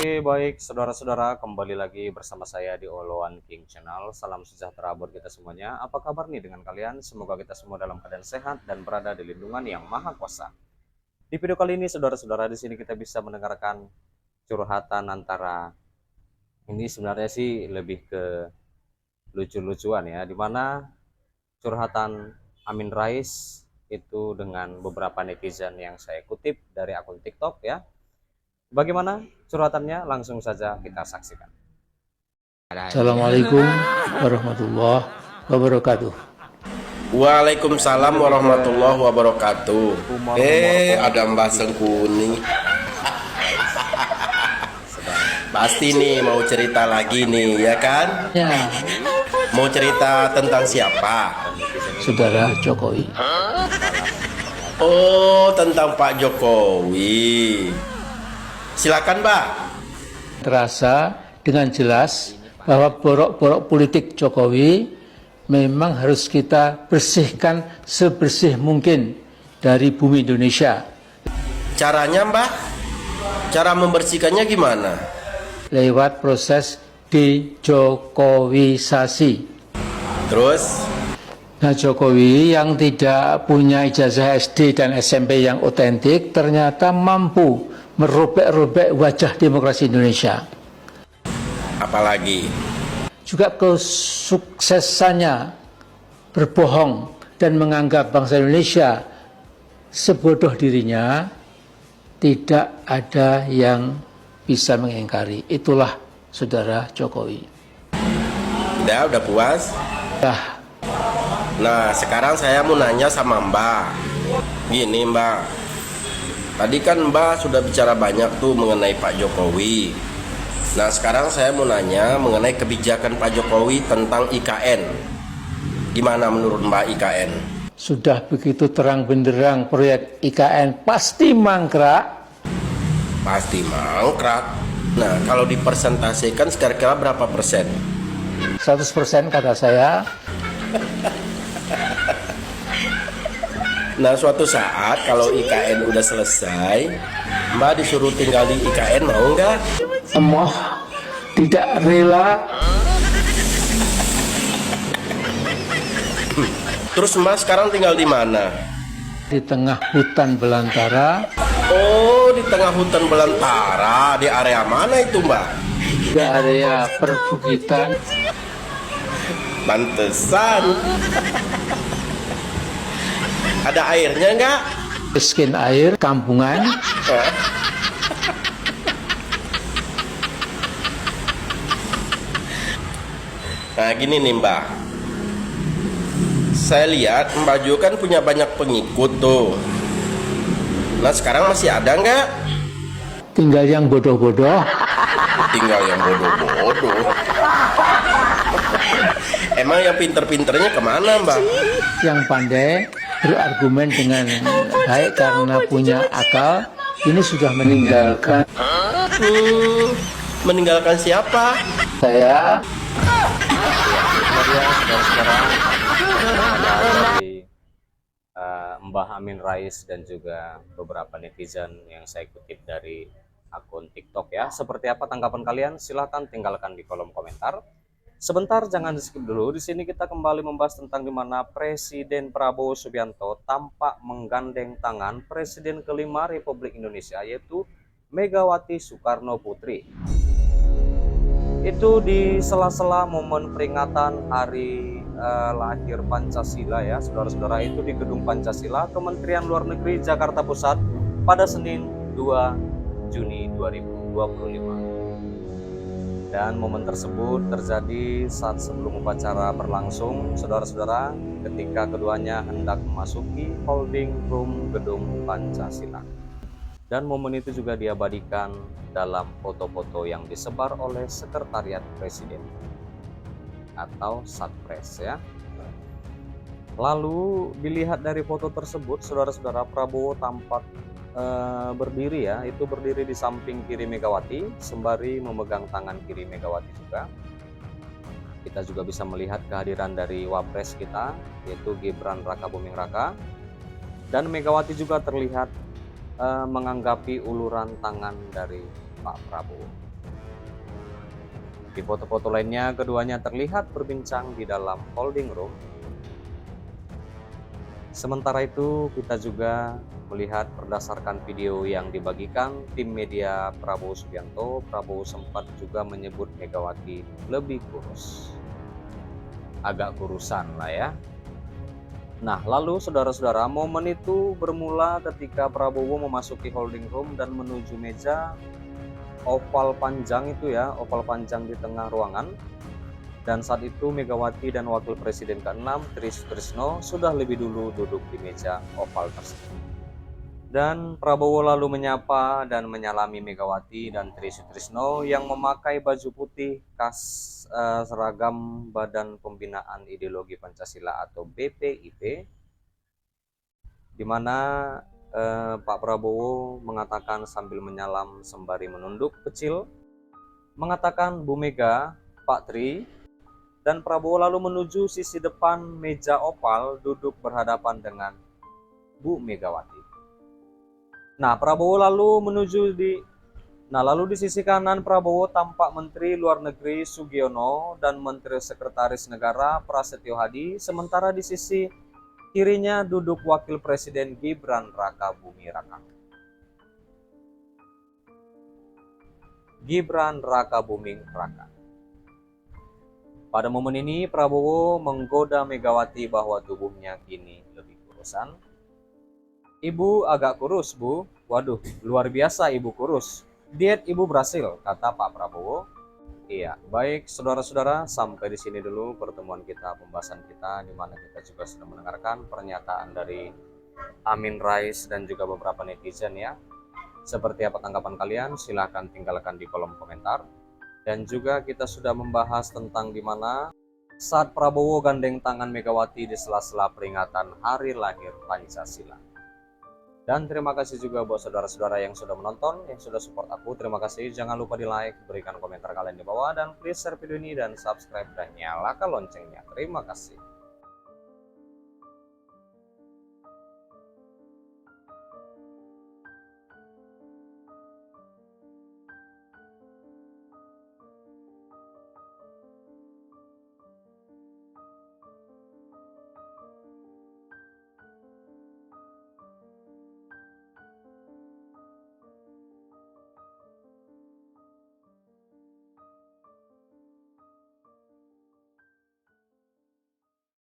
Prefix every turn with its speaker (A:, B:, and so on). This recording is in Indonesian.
A: Oke, baik saudara-saudara, kembali lagi bersama saya di All One King Channel. Salam sejahtera buat kita semuanya. Apa kabar nih dengan kalian? Semoga kita semua dalam keadaan sehat dan berada di lindungan yang maha kuasa. Di video kali ini saudara-saudara, di sini kita bisa mendengarkan curhatan antara, ini sebenarnya sih lebih ke lucu-lucuan ya, dimana curhatan Amin Rais itu dengan beberapa netizen yang saya kutip dari akun TikTok ya. Bagaimana curhatannya? Langsung saja kita saksikan.
B: Assalamualaikum warahmatullahi wabarakatuh.
C: Waalaikumsalam warahmatullahi wabarakatuh. Ada Mbah Sengkuni. Pasti nih mau cerita lagi nih, ya kan?
B: Ya,
C: Mau cerita tentang siapa?
B: Saudara Jokowi.
C: Oh, tentang Pak Jokowi. Silakan, Mbak.
B: Terasa dengan jelas bahwa borok-borok politik Jokowi memang harus kita bersihkan sebersih mungkin dari bumi Indonesia.
C: Caranya, Mbak? Cara membersihkannya gimana?
B: Lewat proses dejokowisasi.
C: Terus?
B: Nah, Jokowi yang tidak punya ijazah SD dan SMP yang otentik ternyata mampu merobek-robek wajah demokrasi Indonesia.
C: Apalagi?
B: Juga kesuksesannya berbohong dan menganggap bangsa Indonesia sebodoh dirinya, tidak ada yang bisa mengingkari. Itulah saudara Jokowi.
C: Udah puas? Nah, sekarang saya mau nanya sama Mbak. Gini, Mbak. Tadi kan Mbak sudah bicara banyak tuh mengenai Pak Jokowi. Nah, sekarang saya mau nanya mengenai kebijakan Pak Jokowi tentang IKN. Gimana menurut Mbak IKN?
B: Sudah begitu terang benderang proyek IKN pasti mangkrak.
C: Pasti mangkrak. Nah, kalau dipersentasikan kira-kira berapa persen?
B: 100% kata saya.
C: Nah, suatu saat kalau IKN udah selesai, Mbak disuruh tinggal di IKN, mau nggak?
B: Emoh tidak rela.
C: Terus Mbak sekarang tinggal di mana?
B: Di tengah hutan belantara.
C: Oh, di tengah hutan belantara. Di area mana itu, Mbak?
B: Di area perbukitan.
C: Pantesan. Ada airnya nggak?
B: Miskin air, kampungan.
C: Nah, gini nih Mbak. Saya lihat Mbak Jo kan punya banyak pengikut tuh. Nah, sekarang masih ada nggak?
B: Tinggal yang bodoh-bodoh.
C: Tinggal yang bodoh-bodoh. Emang yang pinter-pinternya kemana, Mbak?
B: Yang pandai berargumen dengan baik karena punya akal, ini sudah meninggalkan
C: Meninggalkan siapa?
B: saya.
A: Saudara-saudara, dari Mbah Amin Rais dan juga beberapa netizen yang saya kutip dari akun TikTok ya. Seperti apa tanggapan kalian? Silahkan tinggalkan di kolom komentar. Sebentar, jangan di skip dulu. Di sini kita kembali membahas tentang dimana Presiden Prabowo Subianto tampak menggandeng tangan Presiden kelima Republik Indonesia, yaitu Megawati Soekarno Putri. Itu di sela-sela momen peringatan hari lahir Pancasila ya, saudara-saudara, itu di Gedung Pancasila, Kementerian Luar Negeri Jakarta Pusat pada Senin 2 Juni 2025. Dan momen tersebut terjadi saat sebelum upacara berlangsung, saudara-saudara, ketika keduanya hendak memasuki holding room Gedung Pancasila. Dan momen itu juga diabadikan dalam foto-foto yang disebar oleh Sekretariat Presiden atau Satpres ya. Lalu dilihat dari foto tersebut, saudara-saudara, Prabowo tampak berdiri ya, itu berdiri di samping kiri Megawati sembari memegang tangan kiri Megawati juga. Kita juga bisa melihat kehadiran dari Wapres kita, yaitu Gibran Rakabuming Raka, dan Megawati juga terlihat menganggapi uluran tangan dari Pak Prabowo. Di foto-foto lainnya, keduanya terlihat berbincang di dalam holding room. Sementara itu, kita juga melihat berdasarkan video yang dibagikan tim media Prabowo Subianto, Prabowo sempat juga menyebut Megawati lebih kurus. Agak kurusan lah ya. Nah, lalu saudara-saudara, momen itu bermula ketika Prabowo memasuki holding room dan menuju meja oval panjang itu ya, oval panjang di tengah ruangan. Dan saat itu Megawati dan Wakil Presiden ke-6 Tri Sutrisno sudah lebih dulu duduk di meja oval tersebut. Dan Prabowo lalu menyapa dan menyalami Megawati dan Tri Sutrisno yang memakai baju putih khas seragam Badan Pembinaan Ideologi Pancasila atau BPIP, di mana Pak Prabowo mengatakan sambil menyalam sembari menunduk kecil, mengatakan Bu Mega, Pak Tri, dan Prabowo lalu menuju sisi depan meja oval duduk berhadapan dengan Bu Megawati. Nah, lalu di sisi kanan Prabowo tampak Menteri Luar Negeri Sugiono dan Menteri Sekretaris Negara Prasetyo Hadi, sementara di sisi kirinya duduk Wakil Presiden Gibran Raka Buming Raka. Pada momen ini Prabowo menggoda Megawati bahwa tubuhnya kini lebih kurusan. Ibu agak kurus, Bu. Waduh, luar biasa Ibu kurus. Diet Ibu berhasil, kata Pak Prabowo. Iya, baik saudara-saudara, sampai di sini dulu pertemuan kita, pembahasan kita, di mana kita juga sudah mendengarkan pernyataan dari Amin Rais dan juga beberapa netizen ya. Seperti apa tanggapan kalian? Silahkan tinggalkan di kolom komentar. Dan juga kita sudah membahas tentang di mana saat Prabowo gandeng tangan Megawati di sela-sela peringatan Hari Lahir Pancasila. Dan terima kasih juga buat saudara-saudara yang sudah menonton, yang sudah support aku. Terima kasih. Jangan lupa di like, berikan komentar kalian di bawah, dan please share video ini dan subscribe dan nyalakan loncengnya. Terima kasih.